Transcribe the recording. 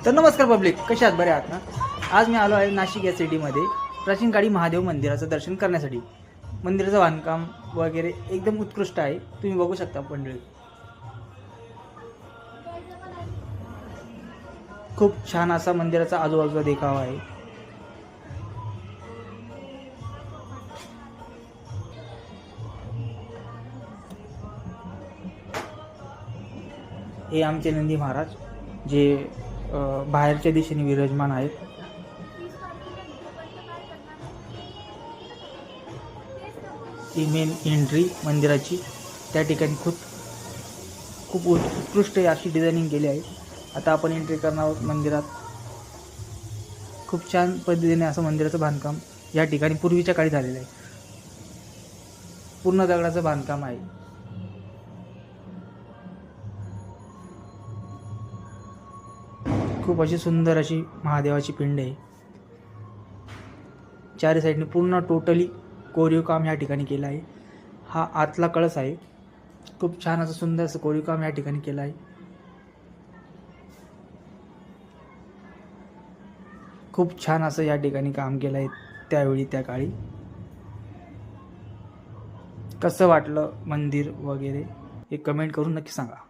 तर नमस्कार पब्लिक, कसे आहात? बरे आहात ना? आज मी आलो आहे नाशिक या सिटीमध्ये प्राचीन काळी महादेव मंदिराचं दर्शन करण्यासाठी. मंदिराचं बांधकाम वगैरे एकदम उत्कृष्ट आहे, तुम्ही बघू शकता मंडळी. खूप छान असा मंदिराचा आजूबाजूचा देखावा आहे. हे आमचे नंदी महाराज जे बाहेरच्या दिशेने विराजमान आहेत. ही मेन एंट्री मंदिराची, त्या ठिकाणी खूप उत्कृष्ट अशी डिझायनिंग केली आहे. आता आपण एंट्री करणार आहोत मंदिरात. खूप छान पद्धतीने असं मंदिराचं बांधकाम या ठिकाणी पूर्वीच्या काळी झालेलं आहे. पूर्ण दगडाचं बांधकाम आहे. खूप अशी सुंदर अशी महादेवाची पिंड आहे. चारी साईडने पूर्ण टोटली कोरीव काम या ठिकाणी केलं आहे. हा आतला कळस आहे. खूप छान असं सुंदर असं कोरीव काम या ठिकाणी केलं आहे. खूप छान असं या ठिकाणी काम केलं आहे त्यावेळी त्या काळी. कसं वाटलं मंदिर वगैरे हे कमेंट करून नक्की सांगा.